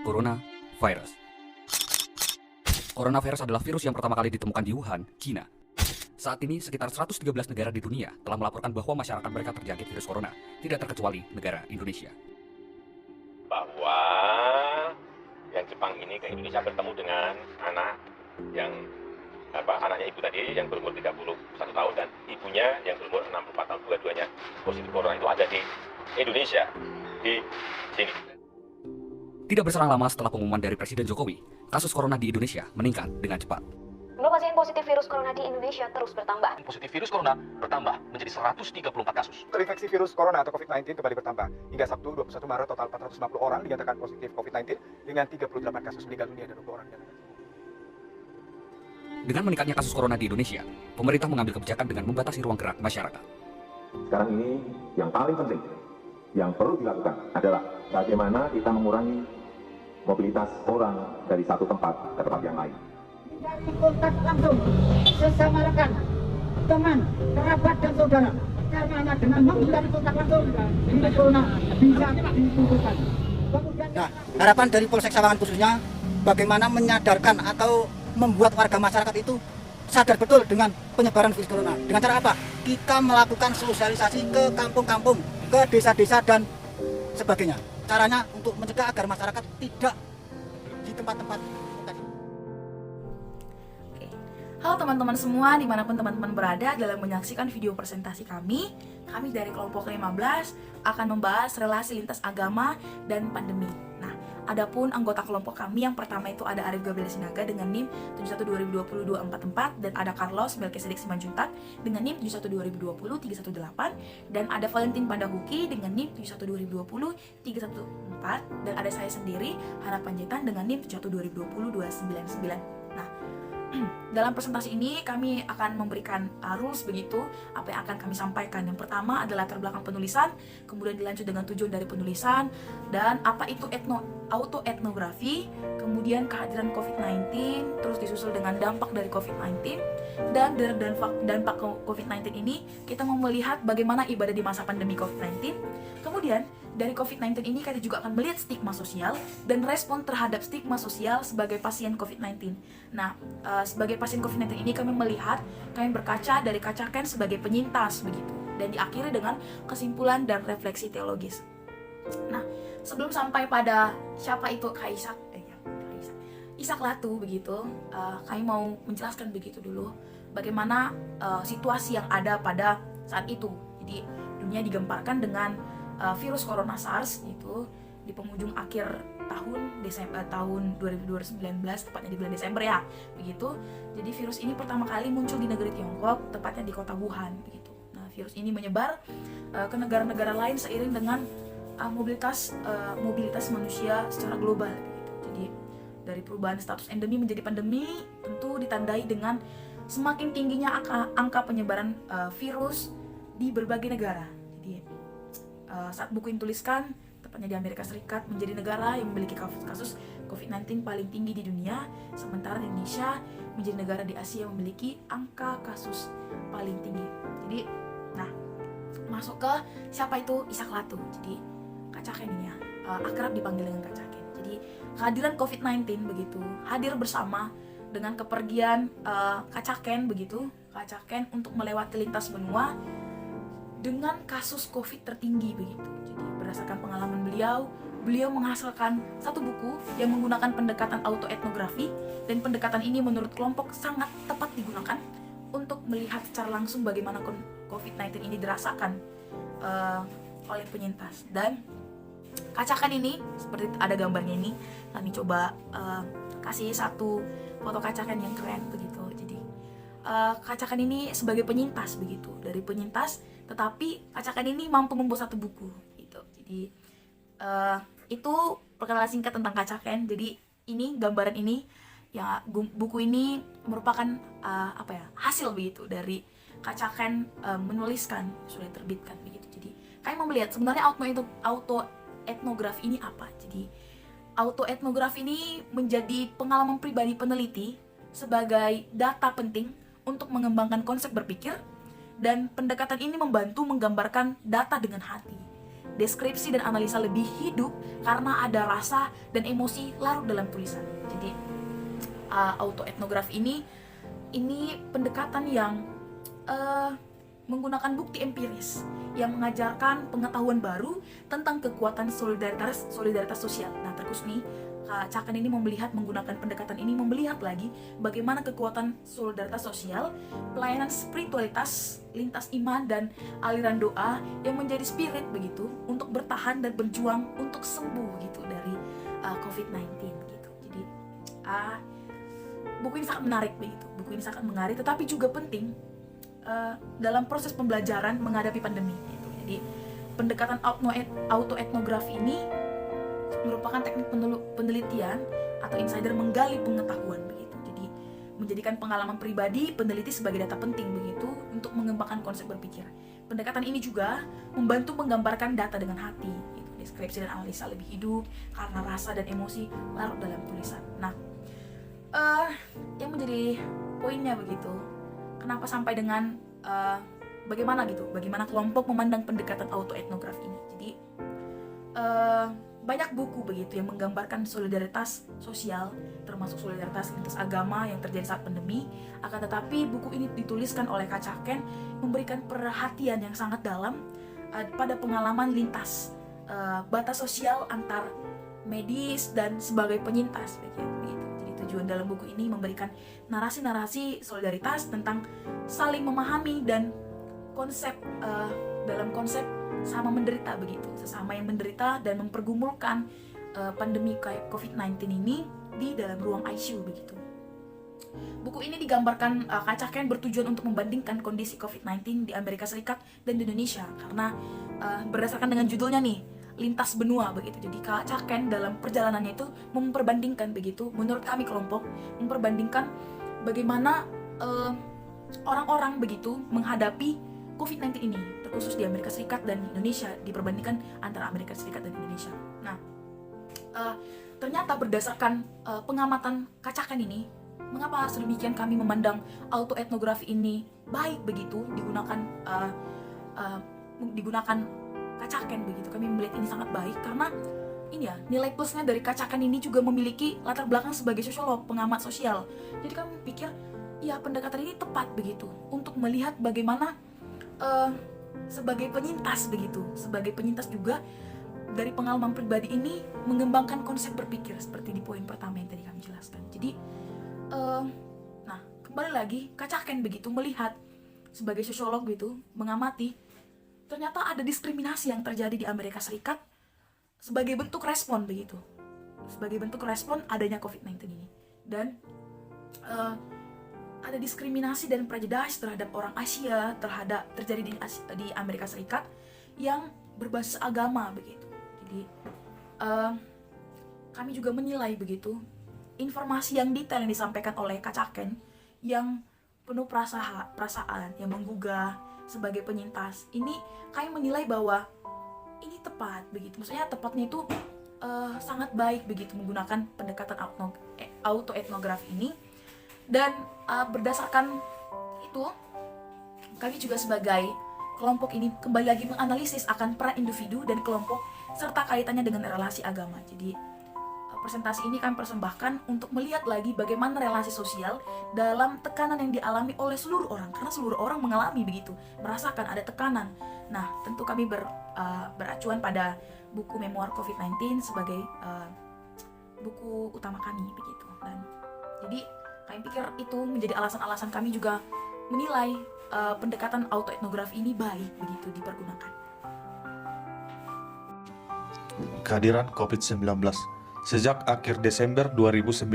Coronavirus. Coronavirus adalah virus yang pertama kali ditemukan di Wuhan, China. Saat ini, sekitar 113 negara di dunia telah melaporkan bahwa masyarakat mereka terjangkit virus corona, tidak terkecuali negara Indonesia. Bahwa yang Jepang ini ke Indonesia bertemu dengan anak yang anaknya ibu tadi yang berumur 31 tahun dan ibunya yang berumur 64 tahun, dua-duanya positif corona itu ada di Indonesia, di sini. Tidak berselang lama setelah pengumuman dari Presiden Jokowi, kasus corona di Indonesia meningkat dengan cepat. Jumlah pasien positif virus corona di Indonesia terus bertambah. Positif virus corona bertambah menjadi 134 kasus. Terinfeksi virus corona atau COVID-19 kembali bertambah. Hingga Sabtu 21 Maret total 450 orang dinyatakan positif COVID-19 dengan 38 kasus meninggal dunia dan 20 orang yang sembuh. Dengan meningkatnya kasus corona di Indonesia, pemerintah mengambil kebijakan dengan membatasi ruang gerak masyarakat. Sekarang ini yang paling penting, yang perlu dilakukan adalah bagaimana kita mengurangi mobilitas orang dari satu tempat ke tempat yang lain. Hindari kontak langsung sesama rekan, teman, kerabat dan saudara. Karena hanya dengan menghindari kontak langsung, virus corona bisa ditimbulkan. Nah, harapan dari Polsek Sawangan khususnya bagaimana menyadarkan atau membuat warga masyarakat itu sadar betul dengan penyebaran virus corona. Dengan cara apa? Kita melakukan sosialisasi ke kampung-kampung, ke desa-desa dan sebagainya. Caranya untuk mencegah agar masyarakat tidak di tempat-tempat tadi. Halo teman-teman semua, dimanapun teman-teman berada dalam menyaksikan video presentasi kami dari kelompok 15 akan membahas relasi lintas agama dan pandemi. Nah, adapun anggota kelompok kami yang pertama itu ada Arif Gabriel Sinaga dengan NIM 71200244 dan ada Carlos Melkisedek Simanjuntak dengan NIM 71200318 dan ada Valentin Pandahuki dengan NIM 71200314 dan ada saya sendiri Hana Panjaitan dengan NIM 71200299. Nah, dalam presentasi ini kami akan memberikan rules begitu apa yang akan kami sampaikan. Yang pertama adalah latar belakang penulisan, kemudian dilanjut dengan tujuan dari penulisan dan apa itu autoetnografi, kemudian kehadiran COVID-19, terus disusul dengan dampak dari COVID-19 dan dampak COVID-19 ini kita mau melihat bagaimana ibadah di masa pandemi COVID-19. Kemudian dari COVID-19 ini kita juga akan melihat stigma sosial dan respon terhadap stigma sosial sebagai pasien COVID-19. Nah, sebagai pasien COVID-19 ini kami berkaca dari kacaken sebagai penyintas begitu dan diakhiri dengan kesimpulan dan refleksi teologis. Nah, sebelum sampai pada siapa itu Ishak Latu begitu, kami mau menjelaskan begitu dulu bagaimana situasi yang ada pada saat itu. Jadi dunia digemparkan dengan virus corona SARS gitu di penghujung akhir tahun 2019, tepatnya di bulan Desember ya begitu. Jadi virus ini pertama kali muncul di negeri Tiongkok, tepatnya di kota Wuhan begitu. Nah, virus ini menyebar ke negara-negara lain seiring dengan mobilitas manusia secara global gitu. Jadi dari perubahan status endemi menjadi pandemi tentu ditandai dengan semakin tingginya angka penyebaran virus di berbagai negara. Jadi saat buku ini tuliskan, tepatnya di Amerika Serikat menjadi negara yang memiliki kasus COVID-19 paling tinggi di dunia, sementara Indonesia menjadi negara di Asia yang memiliki angka kasus paling tinggi. Jadi, nah, masuk ke siapa itu Ishak Latu. Jadi, Kacaken ini ya, akrab dipanggil dengan Kacaken. Jadi, kehadiran COVID-19 begitu, hadir bersama dengan kepergian Kacaken begitu, Kacaken untuk melewati lintas benua dengan kasus COVID tertinggi begitu. Jadi berdasarkan pengalaman beliau menghasilkan satu buku yang menggunakan pendekatan autoetnografi dan pendekatan ini menurut kelompok sangat tepat digunakan untuk melihat secara langsung bagaimana COVID-19 ini dirasakan oleh penyintas. Dan Kacaken ini seperti ada gambarnya ini, kami coba kasih satu foto Kacaken yang keren begitu. Jadi Kacaken ini sebagai penyintas begitu, dari penyintas tetapi Kacaken ini mampu membuat satu buku gitu. Jadi itu perkenalan singkat tentang Kacaken. Jadi ini gambaran ini ya, buku ini merupakan hasil begitu dari Kacaken menuliskan, sudah diterbitkan begitu. Jadi kami mau melihat sebenarnya autoetnografi ini apa. Jadi autoetnografi ini menjadi pengalaman pribadi peneliti sebagai data penting untuk mengembangkan konsep berpikir, dan pendekatan ini membantu menggambarkan data dengan hati. deskripsi dan analisa lebih hidup karena ada rasa dan emosi larut dalam tulisan. Jadi autoetnografi ini pendekatan yang menggunakan bukti empiris yang mengajarkan pengetahuan baru tentang kekuatan solidaritas sosial. Nah, terus nih Kak Caken ini menggunakan pendekatan ini melihat lagi bagaimana kekuatan solidaritas sosial, pelayanan spiritualitas, lintas iman dan aliran doa yang menjadi spirit begitu untuk bertahan dan berjuang untuk sembuh gitu dari COVID-19 gitu. Jadi buku ini sangat menarik begitu. Buku ini sangat menarik tetapi juga penting dalam proses pembelajaran menghadapi pandemi gitu. Jadi pendekatan autoetnografi ini merupakan teknik penelitian atau insider menggali pengetahuan begitu. Jadi menjadikan pengalaman pribadi peneliti sebagai data penting begitu untuk mengembangkan konsep berpikir. Pendekatan ini juga membantu menggambarkan data dengan hati gitu. Deskripsi dan analisa lebih hidup karena rasa dan emosi larut dalam tulisan. Nah, yang menjadi poinnya begitu. Kenapa sampai dengan bagaimana kelompok memandang pendekatan autoetnografi ini. Jadi banyak buku begitu yang menggambarkan solidaritas sosial, termasuk solidaritas lintas agama yang terjadi saat pandemi. Akan tetapi buku ini dituliskan oleh Kak Caken memberikan perhatian yang sangat dalam pada pengalaman lintas batas sosial antar medis dan sebagai penyintas begitu. Jadi tujuan dalam buku ini memberikan narasi-narasi solidaritas tentang saling memahami dan konsep dalam konsep sama menderita begitu, sesama yang menderita dan mempergumulkan pandemi kayak COVID-19 ini di dalam ruang ICU begitu. Buku ini digambarkan Kak Caken bertujuan untuk membandingkan kondisi COVID-19 di Amerika Serikat dan di Indonesia karena berdasarkan dengan judulnya nih, lintas benua begitu. Jadi Kak Caken dalam perjalanannya itu memperbandingkan begitu, menurut kami kelompok memperbandingkan bagaimana orang-orang begitu menghadapi COVID-19 ini, terkhusus di Amerika Serikat dan Indonesia, diperbandingkan antara Amerika Serikat dan Indonesia. Nah, ternyata berdasarkan pengamatan Kak Caken ini, mengapa sedemikian kami memandang autoetnografi ini baik begitu digunakan Kak Caken begitu. Kami melihat ini sangat baik karena ini ya, nilai plusnya dari Kak Caken ini juga memiliki latar belakang sebagai sosiolog, pengamat sosial. Jadi kami pikir, ya pendekatan ini tepat begitu untuk melihat bagaimana sebagai penyintas begitu, sebagai penyintas juga dari pengalaman pribadi ini mengembangkan konsep berpikir seperti di poin pertama yang tadi kami jelaskan. Jadi, nah kembali lagi Kak Caken begitu melihat sebagai sosiolog gitu mengamati ternyata ada diskriminasi yang terjadi di Amerika Serikat sebagai bentuk respon begitu, sebagai bentuk respon adanya COVID-19 ini dan ada diskriminasi dan prejudice terhadap orang Asia terjadi di Amerika Serikat yang berbasis agama begitu. Jadi kami juga menilai begitu informasi yang detail yang disampaikan oleh Kak Caken yang penuh perasaan yang menggugah sebagai penyintas. Ini kami menilai bahwa ini tepat begitu. Maksudnya tepatnya itu sangat baik begitu menggunakan pendekatan autoetnografi ini. Dan berdasarkan itu kami juga sebagai kelompok ini kembali lagi menganalisis akan peran individu dan kelompok serta kaitannya dengan relasi agama. Jadi presentasi ini kami persembahkan untuk melihat lagi bagaimana relasi sosial dalam tekanan yang dialami oleh seluruh orang, karena seluruh orang mengalami begitu, merasakan ada tekanan. Nah, tentu kami beracuan pada buku memoir COVID-19 sebagai buku utama kami begitu. Dan jadi kami pikir itu menjadi alasan-alasan kami juga menilai pendekatan autoetnografi ini baik begitu dipergunakan. Kehadiran COVID-19. Sejak akhir Desember 2019,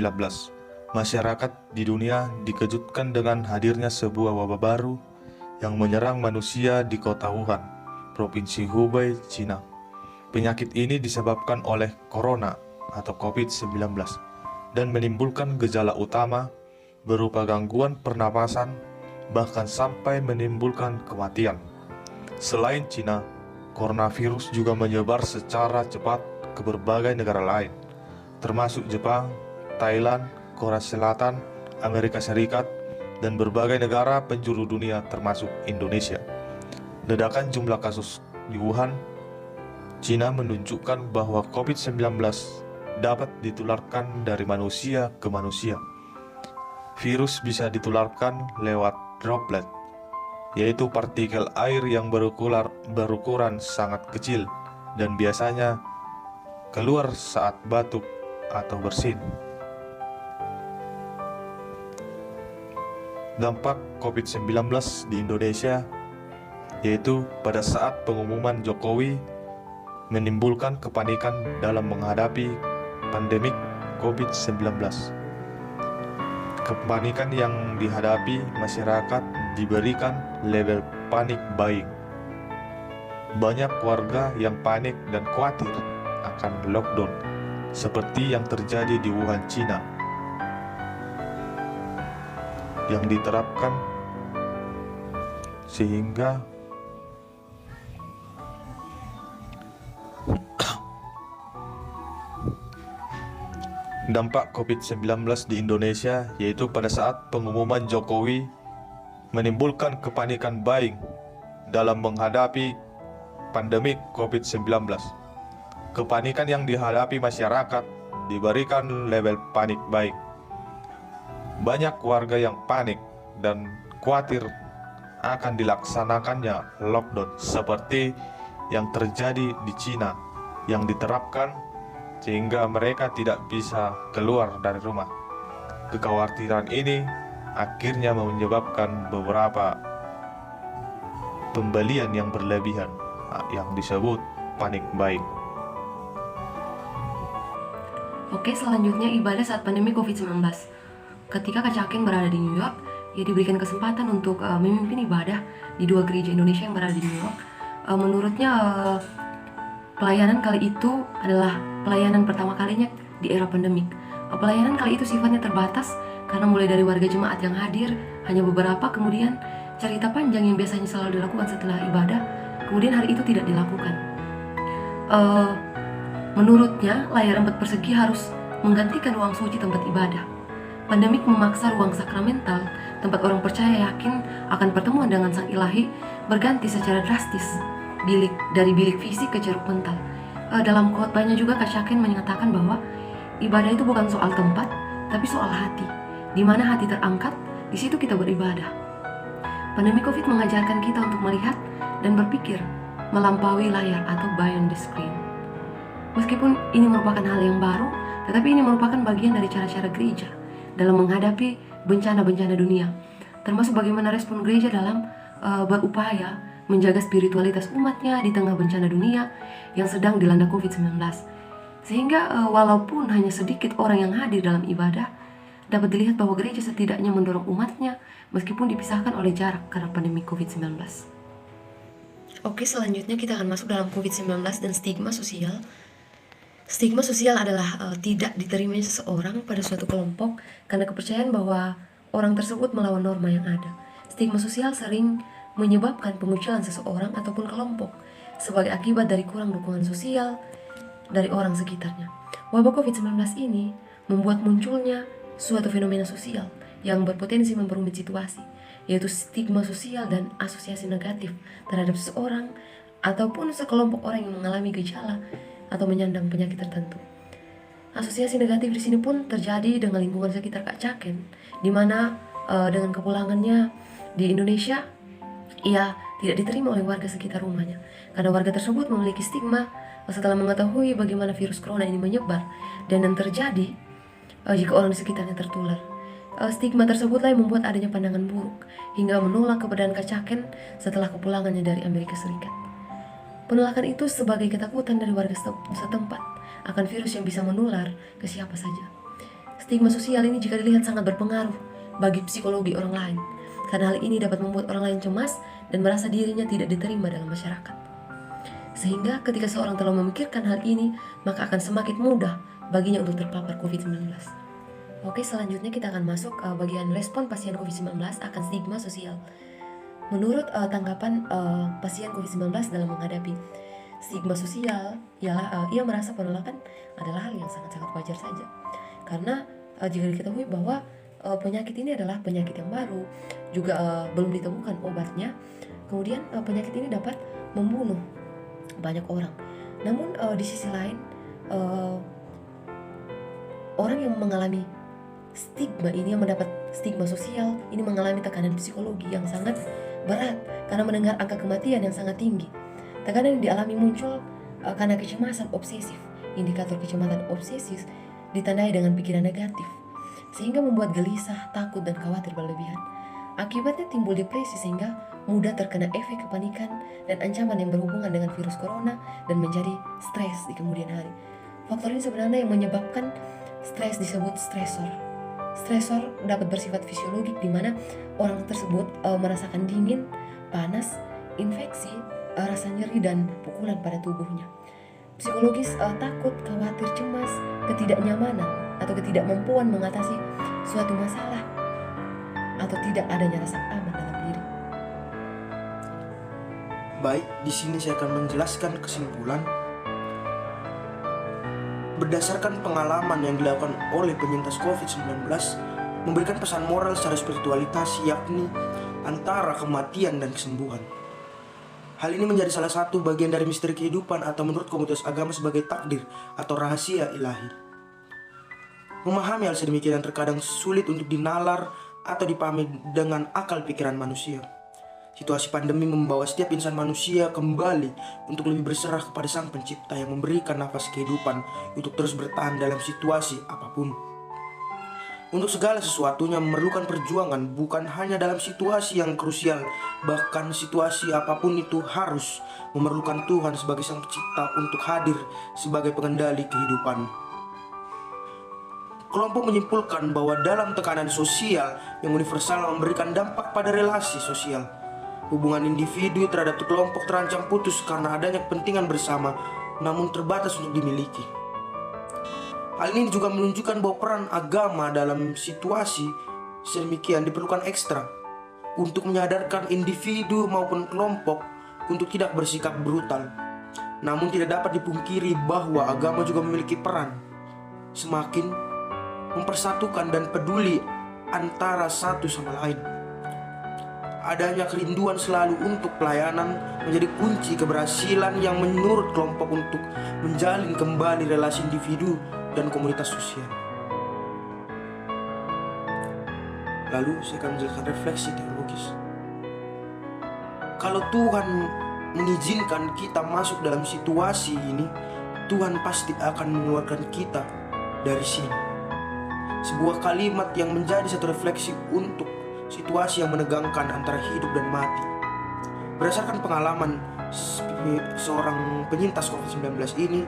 masyarakat di dunia dikejutkan dengan hadirnya sebuah wabah baru yang menyerang manusia di kota Wuhan, Provinsi Hubei, Cina. Penyakit ini disebabkan oleh corona atau COVID-19 dan menimbulkan gejala utama berupa gangguan pernapasan, bahkan sampai menimbulkan kematian. Selain Cina, coronavirus juga menyebar secara cepat ke berbagai negara lain, termasuk Jepang, Thailand, Korea Selatan, Amerika Serikat, dan berbagai negara penjuru dunia termasuk Indonesia. Ledakan jumlah kasus di Wuhan Cina menunjukkan bahwa COVID-19 dapat ditularkan dari manusia ke manusia. Virus bisa ditularkan lewat droplet, yaitu partikel air yang berukuran sangat kecil dan biasanya keluar saat batuk atau bersin. Dampak COVID-19 di Indonesia yaitu pada saat pengumuman Jokowi menimbulkan kepanikan dalam menghadapi pandemik COVID-19. Kepanikan yang dihadapi masyarakat diberikan label panik buying. Banyak warga yang panik dan khawatir akan lockdown, seperti yang terjadi di Wuhan, Cina, yang diterapkan sehingga dampak COVID-19 di Indonesia yaitu pada saat pengumuman Jokowi menimbulkan kepanikan buying dalam menghadapi pandemik COVID-19. Kepanikan yang dihadapi masyarakat diberikan label panik buying. Banyak warga yang panik dan khawatir akan dilaksanakannya lockdown seperti yang terjadi di Cina yang diterapkan sehingga mereka tidak bisa keluar dari rumah. Kekhawatiran ini akhirnya menyebabkan beberapa pembelian yang berlebihan yang disebut panic buying. Oke, selanjutnya ibadah saat pandemi COVID-19. Ketika Kak Caking berada di New York, ia diberikan kesempatan untuk memimpin ibadah di 2 gereja Indonesia yang berada di New York. Menurutnya pelayanan kali itu adalah pelayanan pertama kalinya di era pandemik. Pelayanan kali itu sifatnya terbatas karena mulai dari warga jemaat yang hadir hanya beberapa, kemudian cerita panjang yang biasanya selalu dilakukan setelah ibadah, kemudian hari itu tidak dilakukan. Menurutnya layar 4 persegi harus menggantikan ruang suci tempat ibadah. Pandemik memaksa ruang sakramental, tempat orang percaya yakin akan pertemuan dengan Sang Ilahi, berganti secara drastis dari bilik fisik ke ceruk mental. Dalam khotbahnya juga Kak Caking menyatakan bahwa ibadah itu bukan soal tempat, tapi soal hati. Di mana hati terangkat, di situ kita beribadah. Pandemi COVID mengajarkan kita untuk melihat dan berpikir melampaui layar atau beyond the screen. Meskipun ini merupakan hal yang baru, tetapi ini merupakan bagian dari cara-cara gereja dalam menghadapi bencana-bencana dunia, termasuk bagaimana respon gereja dalam berupaya menjaga spiritualitas umatnya di tengah bencana dunia yang sedang dilanda COVID-19. Sehingga walaupun hanya sedikit orang yang hadir dalam ibadah, dapat dilihat bahwa gereja setidaknya mendorong umatnya meskipun dipisahkan oleh jarak karena pandemi COVID-19. Oke, selanjutnya kita akan masuk dalam COVID-19 dan stigma sosial. Stigma sosial adalah tidak diterimanya seseorang pada suatu kelompok karena kepercayaan bahwa orang tersebut melawan norma yang ada. Stigma sosial sering menyebabkan pengucilan seseorang ataupun kelompok sebagai akibat dari kurang dukungan sosial dari orang sekitarnya. Wabah COVID-19 ini membuat munculnya suatu fenomena sosial yang berpotensi memperumit situasi, yaitu stigma sosial dan asosiasi negatif terhadap seseorang ataupun sekelompok orang yang mengalami gejala atau menyandang penyakit tertentu. Asosiasi negatif di sini pun terjadi dengan lingkungan sekitar Kak Caking, di mana dengan kepulangannya di Indonesia, ia tidak diterima oleh warga sekitar rumahnya karena warga tersebut memiliki stigma setelah mengetahui bagaimana virus corona ini menyebar dan yang terjadi jika orang di sekitarnya tertular. Stigma tersebutlah yang membuat adanya pandangan buruk hingga menolak keberadaan Kak Caking setelah kepulangannya dari Amerika Serikat. Penolakan itu sebagai ketakutan dari warga setempat akan virus yang bisa menular ke siapa saja. Stigma sosial ini jika dilihat sangat berpengaruh bagi psikologi orang lain, karena hal ini dapat membuat orang lain cemas dan merasa dirinya tidak diterima dalam masyarakat. Sehingga ketika seorang telah memikirkan hal ini, maka akan semakin mudah baginya untuk terpapar COVID-19. Oke, selanjutnya kita akan masuk bagian respon pasien COVID-19 akan stigma sosial. Menurut tanggapan pasien COVID-19 dalam menghadapi stigma sosial, ialah ia merasa penolakan adalah hal yang sangat-sangat wajar saja. Karena jika diketahui bahwa penyakit ini adalah penyakit yang baru, juga belum ditemukan obatnya, kemudian penyakit ini dapat membunuh banyak orang. Namun di sisi lain, orang yang mengalami stigma ini, yang mendapat stigma sosial ini, mengalami tekanan psikologi yang sangat berat karena mendengar angka kematian yang sangat tinggi. Tekanan yang dialami muncul karena kecemasan obsesif. Indikator kecemasan obsesif ditandai dengan pikiran negatif, sehingga membuat gelisah, takut, dan khawatir berlebihan. Akibatnya timbul depresi sehingga mudah terkena efek kepanikan dan ancaman yang berhubungan dengan virus corona dan menjadi stres di kemudian hari. Faktor ini sebenarnya yang menyebabkan stres disebut stresor. Stresor dapat bersifat fisiologik di mana orang tersebut merasakan dingin, panas, infeksi, rasa nyeri, dan pukulan pada tubuhnya. Psikologis takut, khawatir, cemas, ketidaknyamanan atau ketidakmampuan mengatasi suatu masalah atau tidak adanya rasa aman dalam diri. Baik, di sini saya akan menjelaskan kesimpulan. Berdasarkan pengalaman yang dilakukan oleh penyintas COVID-19, memberikan pesan moral secara spiritualitas, yakni antara kematian dan kesembuhan. Hal ini menjadi salah satu bagian dari misteri kehidupan atau menurut komunitas agama sebagai takdir atau rahasia ilahi. Memahami hal sedemikian terkadang sulit untuk dinalar atau dipahami dengan akal pikiran manusia. Situasi pandemi membawa setiap insan manusia kembali untuk lebih berserah kepada Sang Pencipta yang memberikan nafas kehidupan untuk terus bertahan dalam situasi apapun. Untuk segala sesuatunya memerlukan perjuangan, bukan hanya dalam situasi yang krusial, bahkan situasi apapun itu harus memerlukan Tuhan sebagai Sang Pencipta untuk hadir sebagai pengendali kehidupan. Kelompok menyimpulkan bahwa dalam tekanan sosial yang universal memberikan dampak pada relasi sosial. Hubungan individu terhadap kelompok terancam putus karena adanya kepentingan bersama, namun terbatas untuk dimiliki. Hal ini juga menunjukkan bahwa peran agama dalam situasi sedemikian diperlukan ekstra untuk menyadarkan individu maupun kelompok untuk tidak bersikap brutal. Namun tidak dapat dipungkiri bahwa agama juga memiliki peran semakin mempersatukan dan peduli antara satu sama lain. Adanya kerinduan selalu untuk pelayanan menjadi kunci keberhasilan yang menurut kelompok untuk menjalin kembali relasi individu dan komunitas sosial. Lalu saya akan menjelaskan refleksi teologis. Kalau Tuhan mengizinkan kita masuk dalam situasi ini, Tuhan pasti akan mengeluarkan kita dari sini. Sebuah kalimat yang menjadi satu refleksi untuk situasi yang menegangkan antara hidup dan mati. Berdasarkan pengalaman seorang penyintas COVID-19 ini,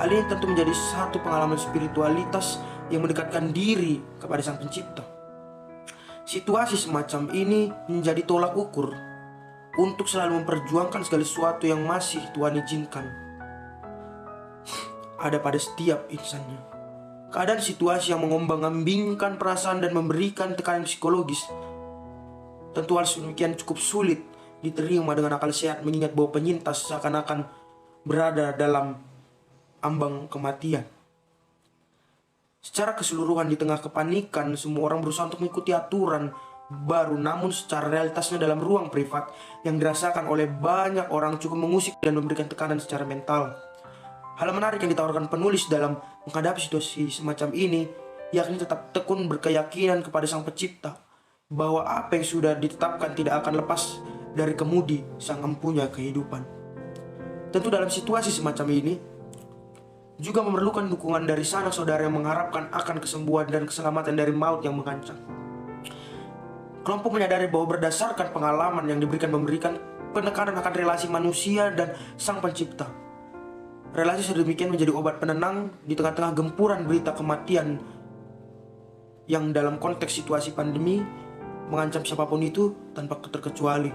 hal ini tentu menjadi satu pengalaman spiritualitas yang mendekatkan diri kepada Sang Pencipta. Situasi semacam ini menjadi tolak ukur untuk selalu memperjuangkan segala sesuatu yang masih Tuhan izinkan ada pada setiap insannya. Keadaan situasi yang mengombang-ambingkan perasaan dan memberikan tekanan psikologis, tentu hal sedemikian cukup sulit diterima dengan akal sehat, mengingat bahwa penyintas seakan-akan berada dalam ambang kematian. Secara keseluruhan di tengah kepanikan, semua orang berusaha untuk mengikuti aturan baru, namun secara realitasnya dalam ruang privat yang dirasakan oleh banyak orang cukup mengusik dan memberikan tekanan secara mental. Hal menarik yang ditawarkan penulis dalam menghadapi situasi semacam ini, yakni tetap tekun berkeyakinan kepada Sang Pencipta bahwa apa yang sudah ditetapkan tidak akan lepas dari kemudi Sang Empunya kehidupan. Tentu dalam situasi semacam ini juga memerlukan dukungan dari sanak saudara yang mengharapkan akan kesembuhan dan keselamatan dari maut yang mengancam. Kelompok menyadari bahwa berdasarkan pengalaman yang memberikan penekanan akan relasi manusia dan Sang Pencipta. Relasi sedemikian menjadi obat penenang di tengah-tengah gempuran berita kematian yang dalam konteks situasi pandemi mengancam siapapun itu tanpa terkecuali.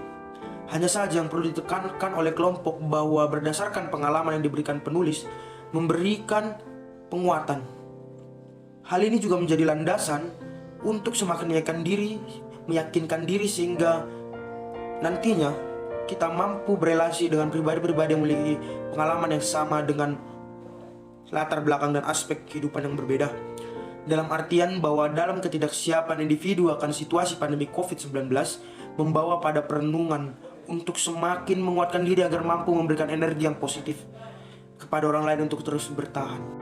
Hanya saja yang perlu ditekankan oleh kelompok bahwa berdasarkan pengalaman yang diberikan penulis memberikan penguatan. Hal ini juga menjadi landasan untuk semakin meyakinkan diri sehingga nantinya kita mampu berelasi dengan pribadi-pribadi yang memiliki pengalaman yang sama dengan latar belakang dan aspek kehidupan yang berbeda. Dalam artian bahwa dalam ketidaksiapan individu akan situasi pandemi COVID-19 membawa pada perenungan untuk semakin menguatkan diri agar mampu memberikan energi yang positif kepada orang lain untuk terus bertahan.